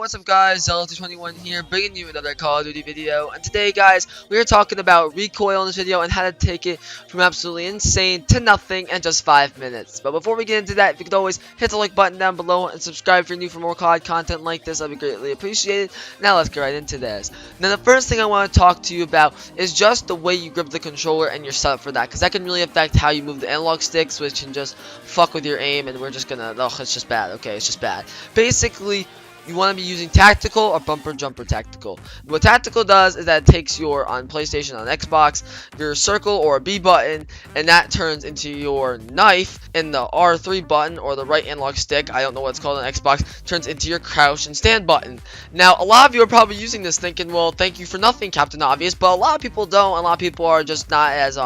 what's up guys, Zealous21 here, bringing you another Call of Duty video. And today guys, we are talking about Recoil in this video and how to take it from absolutely insane to nothing in just 5 minutes. But before we get into that, if you could always hit the like button down below and subscribe if you're new for more COD content like this, that'd be greatly appreciated. Now let's get right into this. Now the first thing I want to talk to you about is just the way you grip the controller and your setup for that, because that can really affect how you move the analog sticks, which can just fuck with your aim, and we're just gonna, it's just bad, okay, it's just bad. Basically, you want to be using tactical or bumper jumper tactical. What tactical does is that it takes your, on PlayStation, on Xbox, your circle or a B button, and that turns into your knife, and the R3 button or the right analog stick, I don't know what it's called on Xbox, turns into your crouch and stand button. Now a lot of you are probably using this thinking, well, thank you for nothing, Captain Obvious, but a lot of people don't. A lot of people are just not as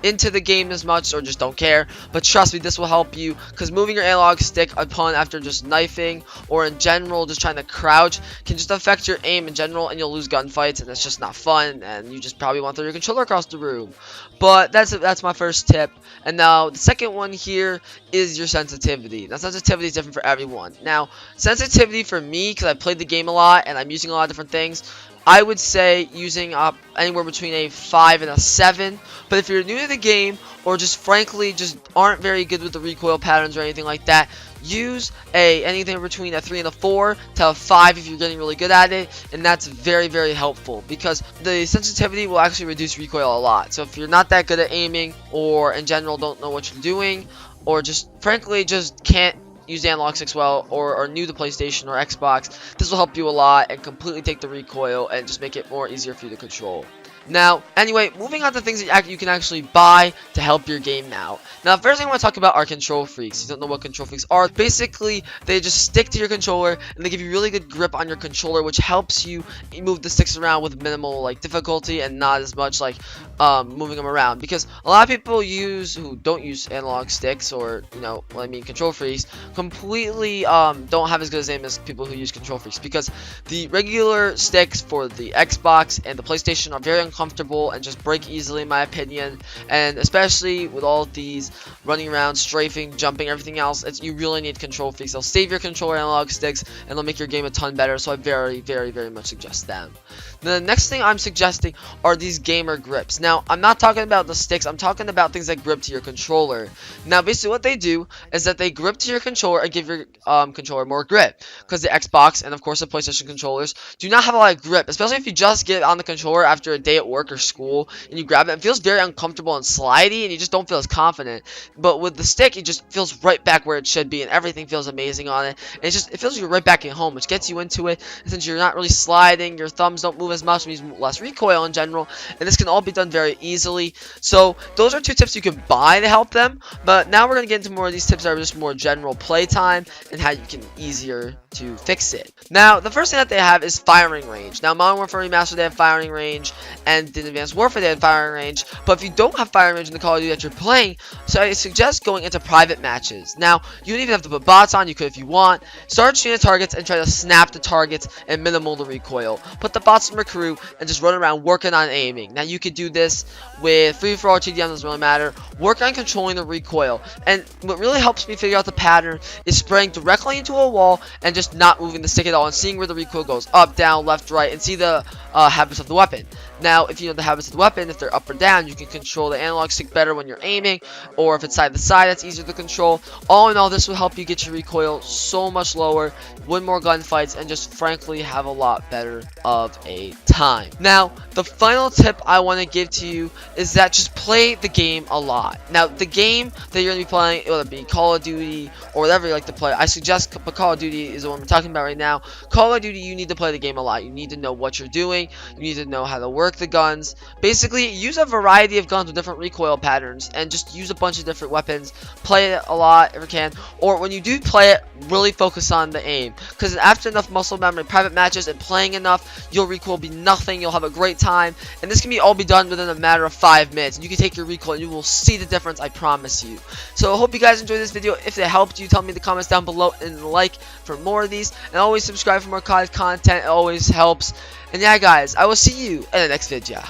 into the game as much, or just don't care. But trust me, this will help you, because moving your analog stick upon after just knifing, or in general just trying to crouch, can just affect your aim in general, and you'll lose gunfights, and it's just not fun, and you just probably want to throw your controller across the room. But that's my first tip. And now the second one here is your sensitivity. Now sensitivity is different for everyone. Now sensitivity for me, because I played the game a lot and I'm using a lot of different things, I would say using anywhere between a 5 and a 7. But if you're new to the game, or just frankly just aren't very good with the recoil patterns or anything like that, use anything between a 3 and a 4 to a 5 if you're getting really good at it, and that's very, very helpful, because the sensitivity will actually reduce recoil a lot. So if you're not that good at aiming, or in general don't know what you're doing, or just frankly just can't use the analog sticks well, or are new to PlayStation or Xbox, this will help you a lot and completely take the recoil and just make it more easier for you to control. Now, anyway, moving on to things that you can actually buy to help your game out. Now, the first thing I want to talk about are control freaks. If you don't know what control freaks are, basically, they just stick to your controller, and they give you really good grip on your controller, which helps you move the sticks around with minimal, difficulty, and not as much, moving them around. Because a lot of people who don't use analog sticks, or, control freaks, completely, don't have as good a aim as people who use control freaks. Because the regular sticks for the Xbox and the PlayStation are very uncomfortable and just break easily, in my opinion, and especially with all of these running around, strafing, jumping, everything else, you really need control freaks. They'll save your controller analog sticks, and they'll make your game a ton better, so I very, very, very much suggest them. The next thing I'm suggesting are these gamer grips. Now, I'm not talking about the sticks, I'm talking about things that grip to your controller. Now, basically what they do is that they grip to your controller and give your controller more grip, because the Xbox and of course the PlayStation controllers do not have a lot of grip, especially if you just get on the controller after a day at work or school and you grab it. It feels very uncomfortable and slidey, and you just don't feel as confident. But with the stick, it just feels right back where it should be, and everything feels amazing on it. And it feels like you're right back at home, which gets you into it. And since you're not really sliding, your thumbs don't move as much, means less recoil in general, and this can all be done very easily. So those are two tips you can buy to help them. But now we're going to get into more of these tips that are just more general playtime and how you can easier to fix it. Now, the first thing that they have is firing range. Now, Modern Warfare Remastered, they have firing range, and in Advanced Warfare, they have firing range. But if you don't have firing range in the Call of Duty that you're playing, so I suggest going into private matches. Now, you don't even have to put bots on. You could if you want. Start shooting at targets and try to snap the targets and minimal the recoil. Put the bots in recruit and just run around working on aiming. Now, you could do this with free-for-all TDM, doesn't really matter. Work on controlling the recoil. And what really helps me figure out the pattern is spraying directly into a wall and just not moving the stick at all, and seeing where the recoil goes, up, down, left, right, and see the habits of the weapon. Now, if you know the habits of the weapon, if they're up or down, you can control the analog stick better when you're aiming, or if it's side to side, that's easier to control. All in all, this will help you get your recoil so much lower, win more gunfights, and just frankly have a lot better of a time. Now, the final tip I want to give to you is that just play the game a lot. Now, the game that you're going to be playing, whether it be Call of Duty or whatever you like to play, I suggest, but Call of Duty is the one we're talking about right now. Call of Duty, you need to play the game a lot. You need to know what you're doing. You need to know how to work the guns. Basically, use a variety of guns with different recoil patterns, and just use a bunch of different weapons. Play it a lot if you can, or when you do play it, really focus on the aim, because after enough muscle memory, private matches, and playing enough, your recoil will be nothing. You'll have a great time, and this can all be done within a matter of 5 minutes, and you can take your recoil and you will see the difference, I promise you. So I hope you guys enjoyed this video. If it helped you, tell me in the comments down below, and like for more of these, and always subscribe for more COD content. It always helps. And yeah guys, I will see you in the next video.